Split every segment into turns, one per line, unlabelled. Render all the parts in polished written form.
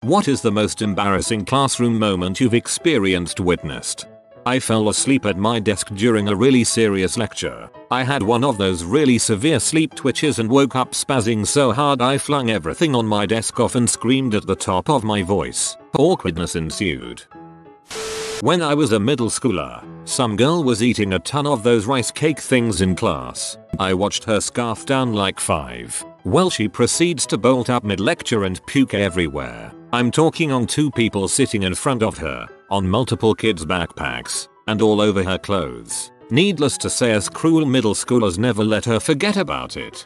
What is the most embarrassing classroom moment you've witnessed? I fell asleep at my desk during a really serious lecture. I had one of those really severe sleep twitches and woke up spazzing so hard I flung everything on my desk off and screamed at the top of my voice. Awkwardness ensued. When I was a middle schooler, some girl was eating a ton of those rice cake things in class. I watched her scarf down like 5. Well, she proceeds to bolt up mid-lecture and puke everywhere. I'm talking on 2 people sitting in front of her, on multiple kids' backpacks, and all over her clothes. Needless to say, us cruel middle schoolers never let her forget about it.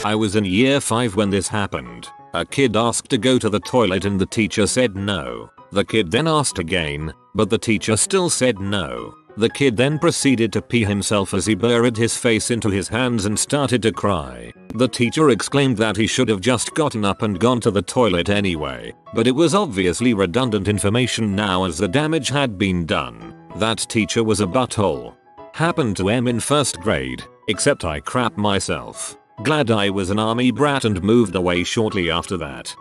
I was in year 5 when this happened. A kid asked to go to the toilet and the teacher said no. The kid then asked again, but the teacher still said no. The kid then proceeded to pee himself as he buried his face into his hands and started to cry. The teacher exclaimed that he should have just gotten up and gone to the toilet anyway, but it was obviously redundant information now as the damage had been done. That teacher was a butthole. Happened to M in 1st grade, except I crap myself. Glad I was an army brat and moved away shortly after that.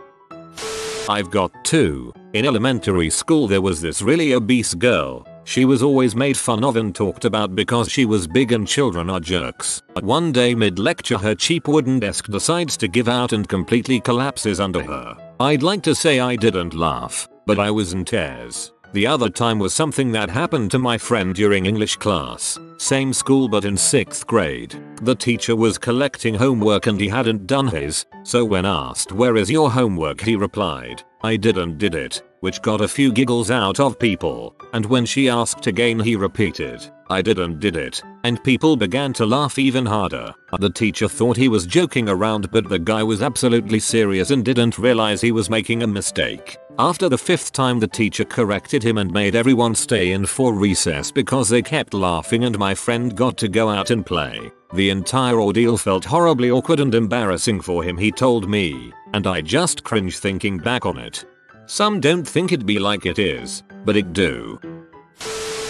I've got 2. In elementary school there was this really obese girl. She was always made fun of and talked about because she was big and children are jerks. One day mid-lecture her cheap wooden desk decides to give out and completely collapses under her. I'd like to say I didn't laugh, but I was in tears. The other time was something that happened to my friend during English class. Same school but in 6th grade. The teacher was collecting homework and he hadn't done his, so when asked where is your homework he replied, I didn't did it, which got a few giggles out of people, and when she asked again he repeated, I didn't did it, and people began to laugh even harder. The teacher thought he was joking around but the guy was absolutely serious and didn't realize he was making a mistake. After the 5th time the teacher corrected him and made everyone stay in for recess because they kept laughing and my friend got to go out and play. The entire ordeal felt horribly awkward and embarrassing for him, he told me, and I just cringe thinking back on it. Some don't think it be like it is, but it do.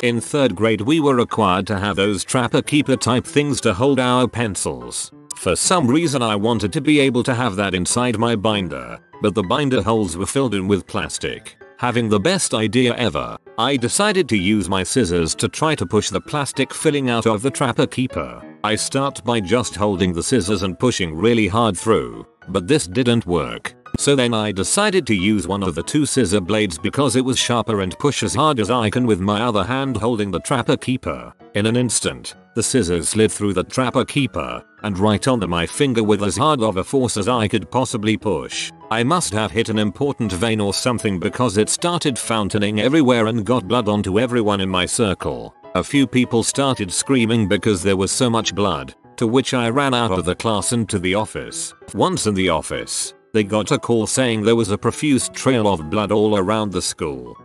In 3rd grade we were required to have those trapper keeper type things to hold our pencils. For some reason I wanted to be able to have that inside my binder, but the binder holes were filled in with plastic. Having the best idea ever, I decided to use my scissors to try to push the plastic filling out of the trapper keeper. I start by just holding the scissors and pushing really hard through, but this didn't work. So then I decided to use one of the 2 scissor blades because it was sharper and push as hard as I can with my other hand holding the trapper keeper. In an instant, the scissors slid through the trapper keeper and right onto my finger with as hard of a force as I could possibly push. I must have hit an important vein or something because it started fountaining everywhere and got blood onto everyone in my circle. A few people started screaming because there was so much blood, to which I ran out of the class and to the office. Once in the office, they got a call saying there was a profuse trail of blood all around the school.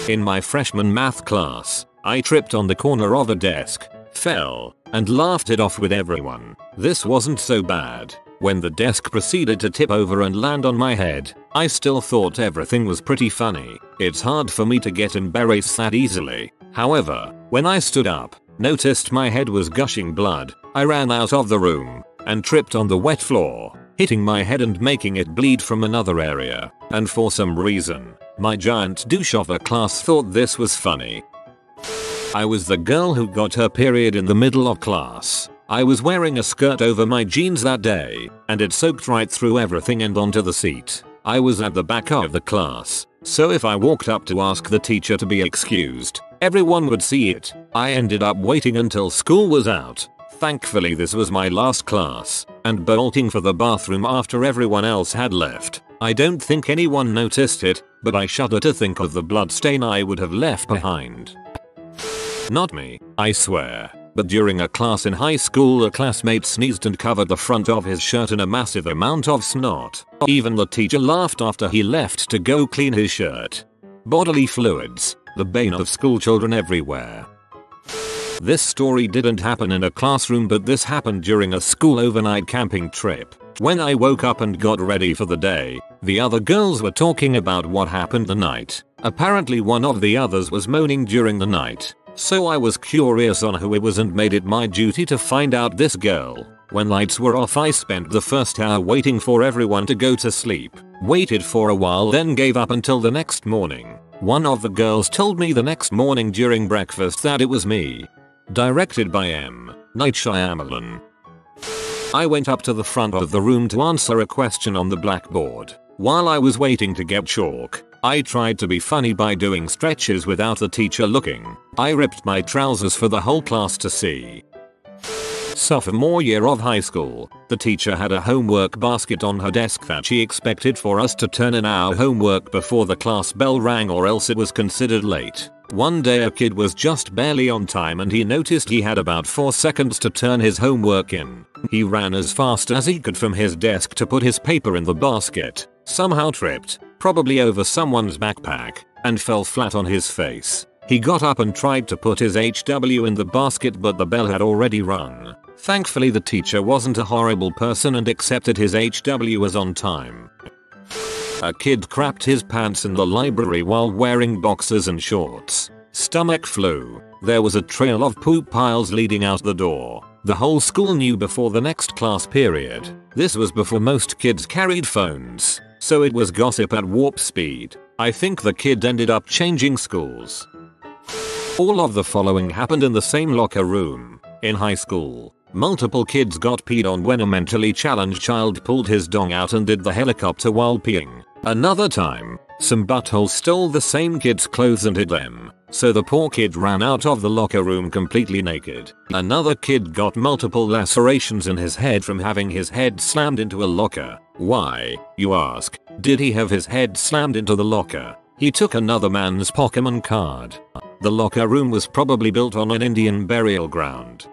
In my freshman math class, I tripped on the corner of a desk, fell, and laughed it off with everyone. This wasn't so bad. When the desk proceeded to tip over and land on my head, I still thought everything was pretty funny. It's hard for me to get embarrassed that easily. However, when I stood up, noticed my head was gushing blood, I ran out of the room and tripped on the wet floor, hitting my head and making it bleed from another area. And for some reason, my giant douche of a class thought this was funny. I was the girl who got her period in the middle of class. I was wearing a skirt over my jeans that day, and it soaked right through everything and onto the seat. I was at the back of the class, so if I walked up to ask the teacher to be excused, everyone would see it. I ended up waiting until school was out. Thankfully this was my last class, and bolting for the bathroom after everyone else had left. I don't think anyone noticed it, but I shudder to think of the blood stain I would have left behind. Not me, I swear, but during a class in high school a classmate sneezed and covered the front of his shirt in a massive amount of snot. Even the teacher laughed after he left to go clean his shirt. Bodily fluids, the bane of school children everywhere. This story didn't happen in a classroom, but this happened during a school overnight camping trip. When I woke up and got ready for the day, the other girls were talking about what happened the night. Apparently one of the others was moaning during the night, so I was curious on who it was and made it my duty to find out this girl. When lights were off, I spent the first hour waiting for everyone to go to sleep, waited for a while, then gave up until the next morning. One of the girls told me the next morning during breakfast that it was me. Directed by M. Night Shyamalan. I went up to the front of the room to answer a question on the blackboard. While I was waiting to get chalk, I tried to be funny by doing stretches without the teacher looking. I ripped my trousers for the whole class to see. Sophomore year of high school, the teacher had a homework basket on her desk that she expected for us to turn in our homework before the class bell rang, or else it was considered late. One day a kid was just barely on time and he noticed he had about 4 seconds to turn his homework in. He ran as fast as he could from his desk to put his paper in the basket, somehow tripped, probably over someone's backpack, and fell flat on his face. He got up and tried to put his HW in the basket, but the bell had already rung. Thankfully the teacher wasn't a horrible person and accepted his HW as on time. A kid crapped his pants in the library while wearing boxers and shorts. Stomach flu. There was a trail of poop piles leading out the door. The whole school knew before the next class period. This was before most kids carried phones, so it was gossip at warp speed. I think the kid ended up changing schools. All of the following happened in the same locker room. In high school, multiple kids got peed on when a mentally challenged child pulled his dong out and did the helicopter while peeing. Another time, some buttholes stole the same kid's clothes and hid them, so the poor kid ran out of the locker room completely naked. Another kid got multiple lacerations in his head from having his head slammed into a locker. Why, you ask, did he have his head slammed into the locker? He took another man's Pokemon card. The locker room was probably built on an Indian burial ground.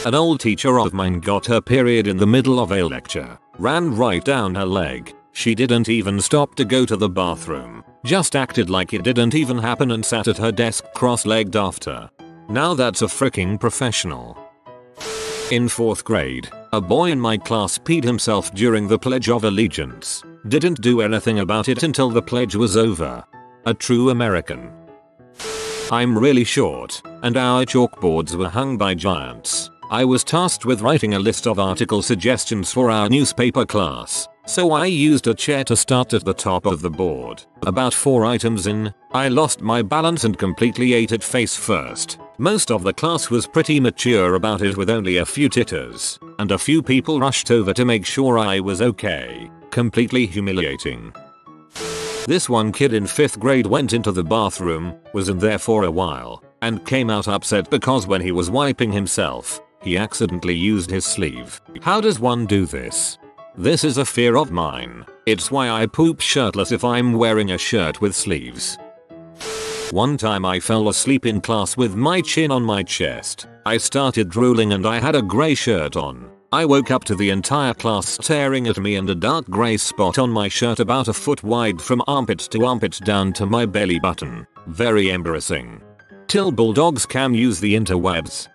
An old teacher of mine got her period in the middle of a lecture, ran right down her leg. She didn't even stop to go to the bathroom, just acted like it didn't even happen and sat at her desk cross-legged after. Now that's a freaking professional. In 4th grade, a boy in my class peed himself during the Pledge of Allegiance. Didn't do anything about it until the pledge was over. A true American. I'm really short, and our chalkboards were hung by giants. I was tasked with writing a list of article suggestions for our newspaper class, so I used a chair to start at the top of the board. About 4 items in, I lost my balance and completely ate it face first. Most of the class was pretty mature about it, with only a few titters, and a few people rushed over to make sure I was okay. Completely humiliating. This one kid in 5th grade went into the bathroom, was in there for a while, and came out upset because when he was wiping himself, he accidentally used his sleeve. How does one do this? This is a fear of mine. It's why I poop shirtless if I'm wearing a shirt with sleeves. One time I fell asleep in class with my chin on my chest. I started drooling and I had a grey shirt on. I woke up to the entire class staring at me and a dark grey spot on my shirt about a foot wide from armpit to armpit down to my belly button. Very embarrassing. Till bulldogs can use the interwebs.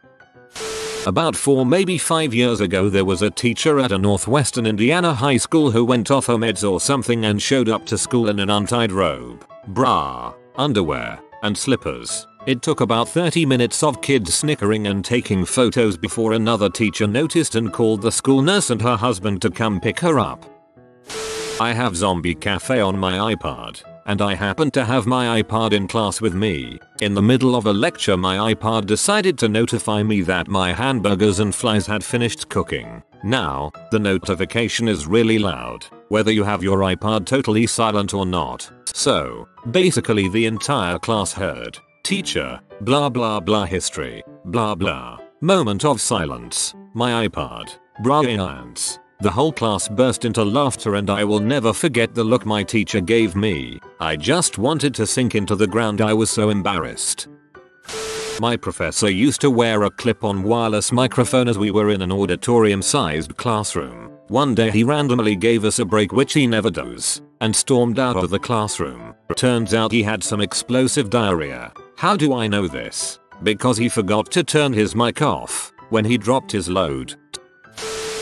About 4 maybe 5 years ago, there was a teacher at a northwestern Indiana high school who went off her meds or something and showed up to school in an untied robe, bra, underwear, and slippers. It took about 30 minutes of kids snickering and taking photos before another teacher noticed and called the school nurse and her husband to come pick her up. I have Zombie Cafe on my iPod, and I happened to have my iPod in class with me. In the middle of a lecture, my iPod decided to notify me that my hamburgers and fries had finished cooking. Now, the notification is really loud, whether you have your iPod totally silent or not. So, basically the entire class heard, "Teacher, blah blah blah history, blah blah." Moment of silence. My iPod. Brilliance. The whole class burst into laughter and I will never forget the look my teacher gave me. I just wanted to sink into the ground, I was so embarrassed. My professor used to wear a clip-on wireless microphone as we were in an auditorium-sized classroom. One day he randomly gave us a break, which he never does, and stormed out of the classroom. Turns out he had some explosive diarrhea. How do I know this? Because he forgot to turn his mic off when he dropped his load.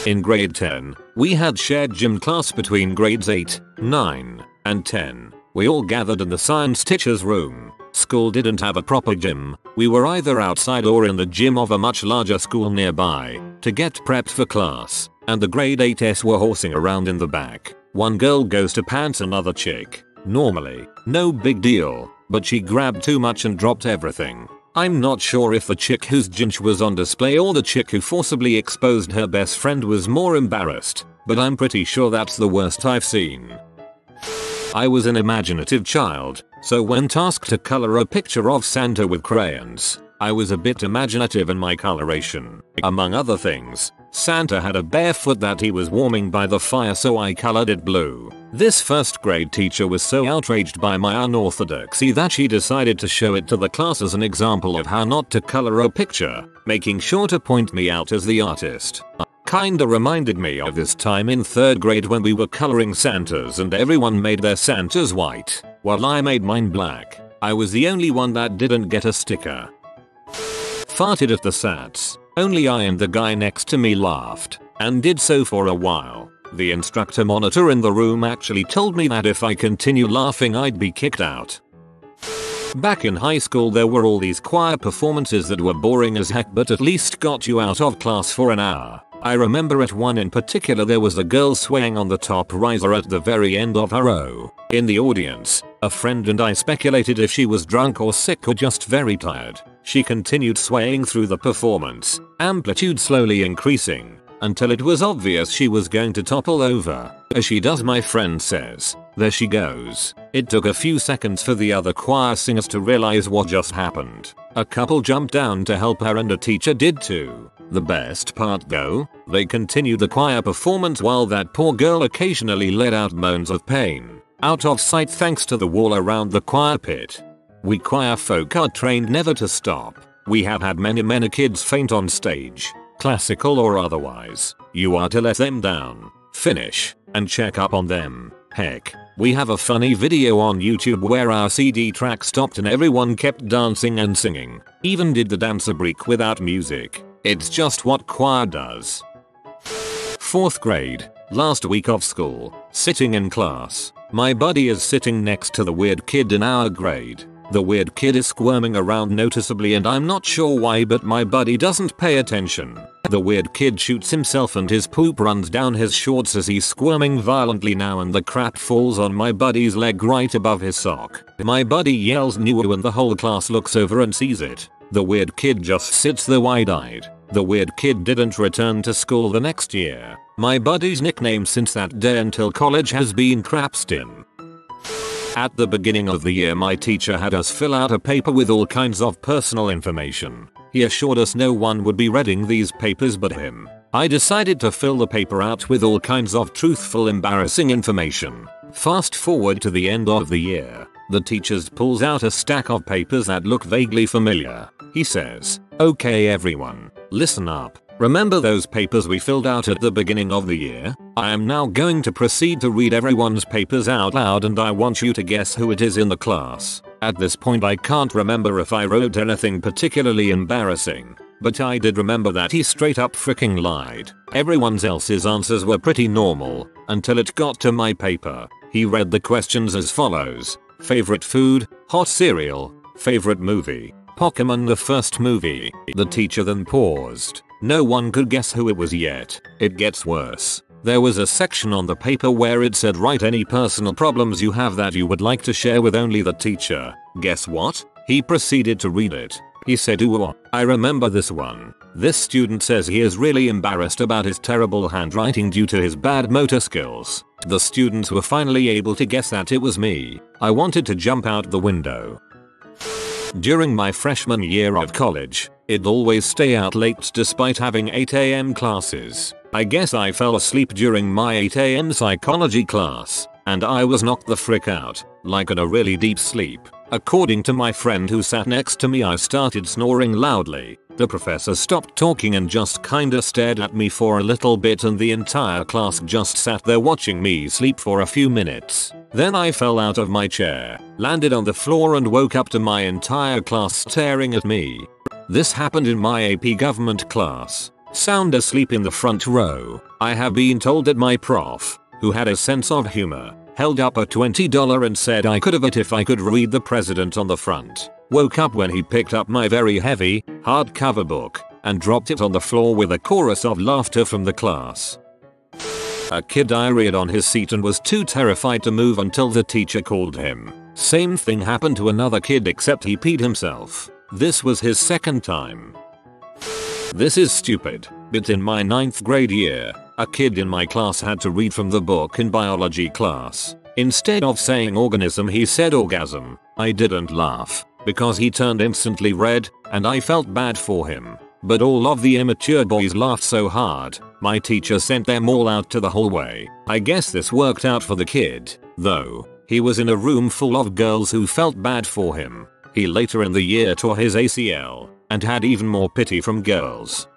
In grade 10, we had shared gym class between grades 8, 9, and 10. We all gathered in the science teacher's room. School didn't have a proper gym. We were either outside or in the gym of a much larger school nearby to get prepped for class, and the grade 8s were horsing around in the back. One girl goes to pants another chick. Normally, no big deal, but she grabbed too much and dropped everything. I'm not sure if the chick whose ginch was on display or the chick who forcibly exposed her best friend was more embarrassed, but I'm pretty sure that's the worst I've seen. I was an imaginative child, so when tasked to color a picture of Santa with crayons, I was a bit imaginative in my coloration. Among other things, Santa had a bare foot that he was warming by the fire, so I colored it blue. This first grade teacher was so outraged by my unorthodoxy that she decided to show it to the class as an example of how not to color a picture, making sure to point me out as the artist. Kinda reminded me of this time in 3rd grade when we were coloring Santas and everyone made their Santas white, while I made mine black. I was the only one that didn't get a sticker. Farted at the SATs. Only I and the guy next to me laughed, and did so for a while. The instructor monitor in the room actually told me that if I continue laughing I'd be kicked out. Back in high school there were all these choir performances that were boring as heck but at least got you out of class for an hour. I remember at one in particular there was a girl swaying on the top riser at the very end of her row. In the audience, a friend and I speculated if she was drunk or sick or just very tired. She continued swaying through the performance, amplitude slowly increasing, until it was obvious she was going to topple over. As she does, my friend says, "There she goes." It took a few seconds for the other choir singers to realize what just happened. A couple jumped down to help her and a teacher did too. The best part though, they continued the choir performance while that poor girl occasionally let out moans of pain. Out of sight thanks to the wall around the choir pit. We choir folk are trained never to stop. We have had many kids faint on stage, classical or otherwise. You are to let them down, finish, and check up on them. Heck, we have a funny video on YouTube where our CD track stopped and everyone kept dancing and singing. Even did the dancer break without music. It's just what choir does. 4th grade, last week of school, sitting in class. My buddy is sitting next to the weird kid in our grade. The weird kid is squirming around noticeably and I'm not sure why, but my buddy doesn't pay attention. The weird kid shoots himself and his poop runs down his shorts as he's squirming violently now, and the crap falls on my buddy's leg right above his sock. My buddy yells "New," and the whole class looks over and sees it. The weird kid just sits there wide-eyed. The weird kid didn't return to school the next year. My buddy's nickname since that day until college has been Crapstin. At the beginning of the year my teacher had us fill out a paper with all kinds of personal information. He assured us no one would be reading these papers but him. I decided to fill the paper out with all kinds of truthful embarrassing information. Fast forward to the end of the year. The teacher pulls out a stack of papers that look vaguely familiar. He says, "Okay everyone, listen up. Remember those papers we filled out at the beginning of the year? I am now going to proceed to read everyone's papers out loud and I want you to guess who it is in the class." At this point I can't remember if I wrote anything particularly embarrassing, but I did remember that he straight up freaking lied. Everyone else's answers were pretty normal, until it got to my paper. He read the questions as follows. Favorite food, hot cereal, favorite movie, Pokemon the first movie. The teacher then paused. No one could guess who it was yet. It gets worse. There was a section on the paper where it said write any personal problems you have that you would like to share with only the teacher. Guess what? He proceeded to read it. He said, "Ooh, I remember this one. This student says he is really embarrassed about his terrible handwriting due to his bad motor skills." The students were finally able to guess that it was me. I wanted to jump out the window. During my freshman year of college, I'd always stay out late despite having 8 AM classes. I guess I fell asleep during my 8 AM psychology class, and I was knocked the frick out, like in a really deep sleep. According to my friend who sat next to me, I started snoring loudly. The professor stopped talking and just kinda stared at me for a little bit, and the entire class just sat there watching me sleep for a few minutes. Then I fell out of my chair, landed on the floor and woke up to my entire class staring at me. This happened in my AP government class. Sound asleep in the front row. I have been told that my prof, who had a sense of humor, held up a $20 and said I could have it if I could read the president on the front. Woke up when he picked up my very heavy, hardcover book and dropped it on the floor with a chorus of laughter from the class. A kid diarrheaed on his seat and was too terrified to move until the teacher called him. Same thing happened to another kid except he peed himself. This was his second time. This is stupid, but in my 9th grade year, a kid in my class had to read from the book in biology class. Instead of saying organism he said orgasm. I didn't laugh, because he turned instantly red, and I felt bad for him. But all of the immature boys laughed so hard, my teacher sent them all out to the hallway. I guess this worked out for the kid, though. He was in a room full of girls who felt bad for him. He later in the year tore his ACL, and had even more pity from girls.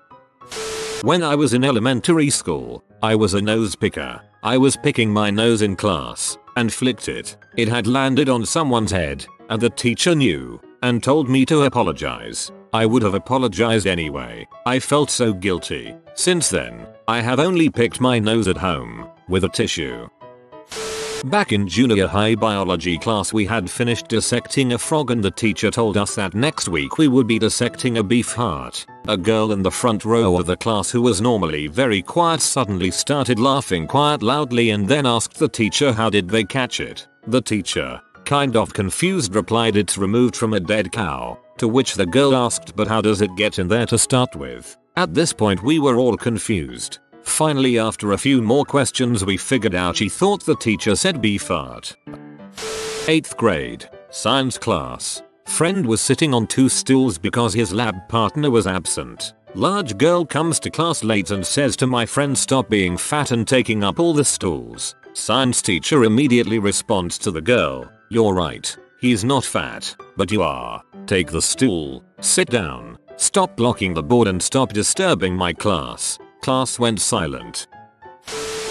When I was in elementary school, I was a nose picker. I was picking my nose in class, and flicked it. It had landed on someone's head, and the teacher knew, and told me to apologize. I would have apologized anyway. I felt so guilty. Since then, I have only picked my nose at home, with a tissue. Back in junior high biology class we had finished dissecting a frog and the teacher told us that next week we would be dissecting a beef heart. A girl in the front row of the class who was normally very quiet suddenly started laughing quite loudly and then asked the teacher how did they catch it. The teacher, kind of confused, replied it's removed from a dead cow. To which the girl asked but how does it get in there to start with? At this point we were all confused. Finally after a few more questions we figured out she thought the teacher said beef fart. 8th grade, science class. Friend was sitting on 2 stools because his lab partner was absent. Large girl comes to class late and says to my friend stop being fat and taking up all the stools. Science teacher immediately responds to the girl, you're right. He's not fat, but you are. Take the stool, sit down, stop blocking the board and stop disturbing my class. Class went silent.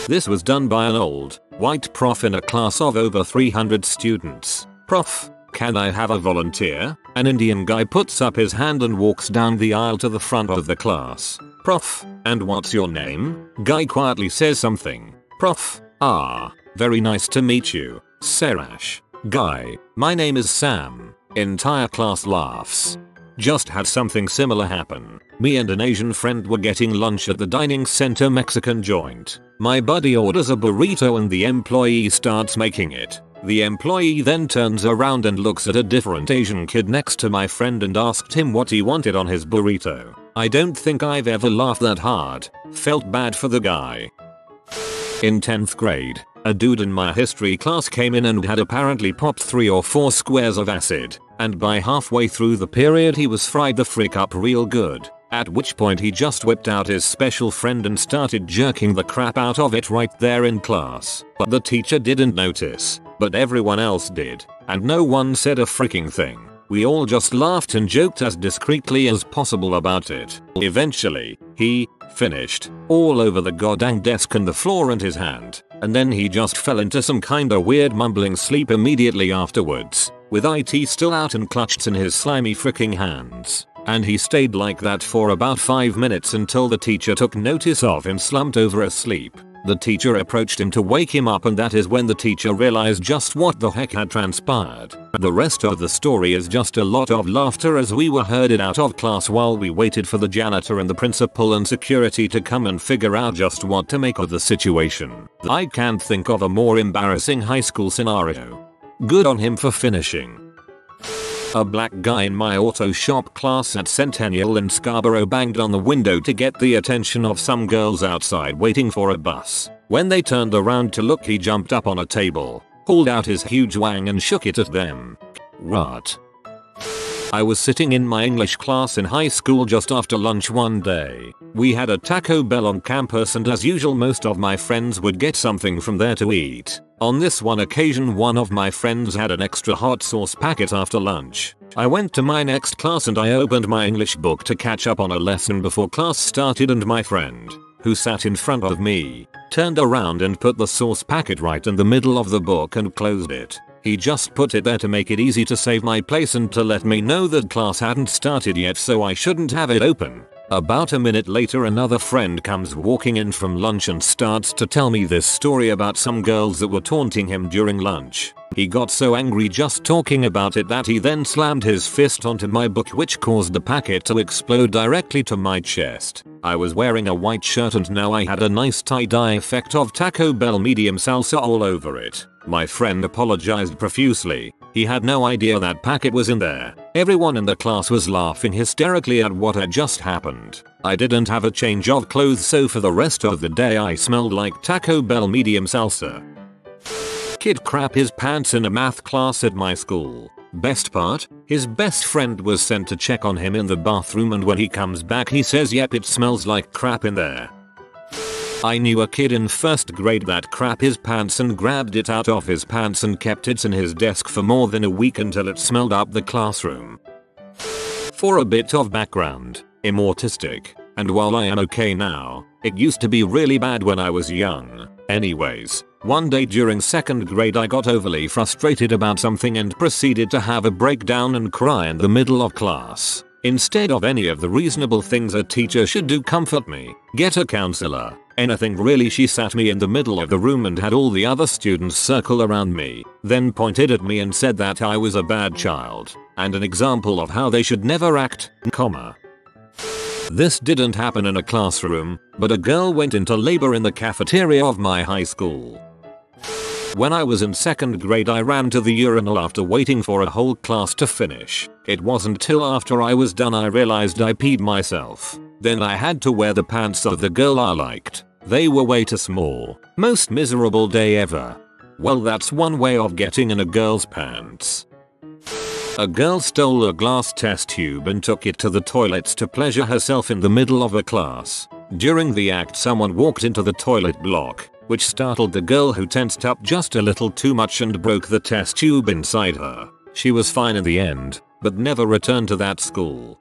This was done by an old, white prof in a class of over 300 students. Prof, can I have a volunteer? An Indian guy puts up his hand and walks down the aisle to the front of the class. Prof, and what's your name? Guy quietly says something. Prof, very nice to meet you, Sarash. Guy, my name is Sam. Entire class laughs. Just had something similar happen. Me and an Asian friend were getting lunch at the dining center Mexican joint. My buddy orders a burrito and the employee starts making it. The employee then turns around and looks at a different Asian kid next to my friend and asked him what he wanted on his burrito. I don't think I've ever laughed that hard. Felt bad for the guy. In 10th grade, a dude in my history class came in and had apparently popped 3 or 4 squares of acid, and by halfway through the period he was fried the frick up real good, at which point he just whipped out his special friend and started jerking the crap out of it right there in class. But the teacher didn't notice, but everyone else did, and no one said a freaking thing. We all just laughed and joked as discreetly as possible about it. Eventually, he finished all over the goddamn desk and the floor and his hand, and then he just fell into some kinda weird mumbling sleep immediately afterwards, with IT still out and clutched in his slimy freaking hands. And he stayed like that for about 5 minutes until the teacher took notice of him slumped over asleep. The teacher approached him to wake him up and that is when the teacher realized just what the heck had transpired. The rest of the story is just a lot of laughter as we were herded out of class while we waited for the janitor and the principal and security to come and figure out just what to make of the situation. I can't think of a more embarrassing high school scenario. Good on him for finishing. A black guy in my auto shop class at Centennial in Scarborough banged on the window to get the attention of some girls outside waiting for a bus. When they turned around to look he jumped up on a table, pulled out his huge wang and shook it at them. What? I was sitting in my English class in high school just after lunch one day. We had a Taco Bell on campus and as usual most of my friends would get something from there to eat. On this one occasion one of my friends had an extra hot sauce packet after lunch. I went to my next class and I opened my English book to catch up on a lesson before class started and my friend, who sat in front of me, turned around and put the sauce packet right in the middle of the book and closed it. He just put it there to make it easy to save my place and to let me know that class hadn't started yet so I shouldn't have it open. About a minute later another friend comes walking in from lunch and starts to tell me this story about some girls that were taunting him during lunch. He got so angry just talking about it that he then slammed his fist onto my book, which caused the packet to explode directly to my chest. I was wearing a white shirt and now I had a nice tie-dye effect of Taco Bell medium salsa all over it. My friend apologized profusely. He had no idea that packet was in there. Everyone in the class was laughing hysterically at what had just happened. I didn't have a change of clothes, so for the rest of the day I smelled like Taco Bell medium salsa. Kid crap his pants in a math class at my school. Best part? His best friend was sent to check on him in the bathroom, and when he comes back he says, "Yep, it smells like crap in there." I knew a kid in first grade that crap his pants and grabbed it out of his pants and kept it in his desk for more than a week until it smelled up the classroom. For a bit of background, I'm autistic, and while I am okay now, it used to be really bad when I was young. Anyways, one day during second grade I got overly frustrated about something and proceeded to have a breakdown and cry in the middle of class. Instead of any of the reasonable things a teacher should do, comfort me, get a counselor, anything really, she sat me in the middle of the room and had all the other students circle around me, then pointed at me and said that I was a bad child, and an example of how they should never act, comma. This didn't happen in a classroom, but a girl went into labor in the cafeteria of my high school. When I was in second grade I ran to the urinal after waiting for a whole class to finish. It wasn't till after I was done I realized I peed myself. Then I had to wear the pants of the girl I liked. They were way too small. Most miserable day ever. Well, that's one way of getting in a girl's pants. A girl stole a glass test tube and took it to the toilets to pleasure herself in the middle of a class. During the act someone walked into the toilet block, which startled the girl, who tensed up just a little too much and broke the test tube inside her. She was fine in the end, but never returned to that school.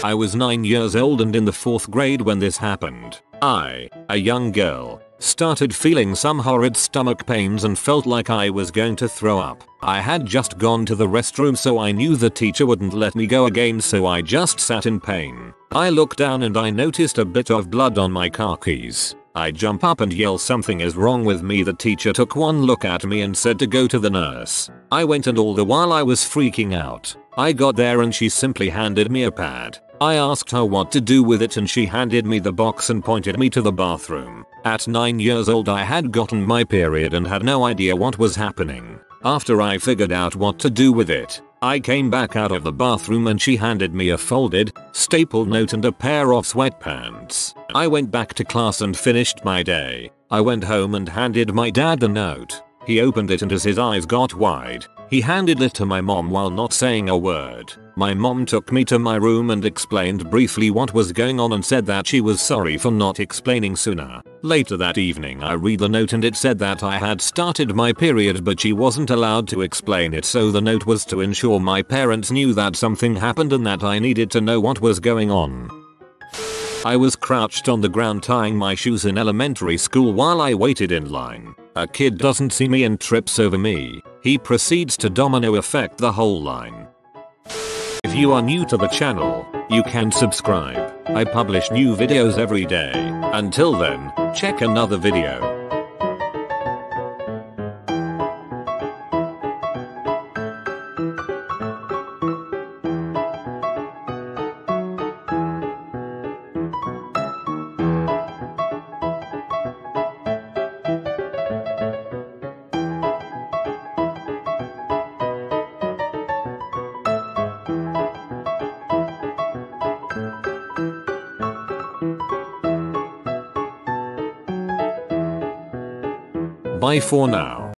I was 9 years old and in the 4th grade when this happened. I, a young girl, started feeling some horrid stomach pains and felt like I was going to throw up. I had just gone to the restroom, so I knew the teacher wouldn't let me go again, so I just sat in pain. I looked down and I noticed a bit of blood on my khakis. I jump up and yell, "Something is wrong with me." The teacher took one look at me and said to go to the nurse. I went, and all the while I was freaking out. I got there and she simply handed me a pad. I asked her what to do with it and she handed me the box and pointed me to the bathroom. At 9 years old I had gotten my period and had no idea what was happening. After I figured out what to do with it, I came back out of the bathroom and she handed me a folded, stapled note and a pair of sweatpants. I went back to class and finished my day. I went home and handed my dad the note. He opened it and as his eyes got wide, he handed it to my mom while not saying a word. My mom took me to my room and explained briefly what was going on and said that she was sorry for not explaining sooner. Later that evening I read the note and it said that I had started my period, but she wasn't allowed to explain it, so the note was to ensure my parents knew that something happened and that I needed to know what was going on. I was crouched on the ground tying my shoes in elementary school while I waited in line. A kid doesn't see me and trips over me. He proceeds to domino effect the whole line. If you are new to the channel, you can subscribe. I publish new videos every day. Until then, check another video. Bye for now.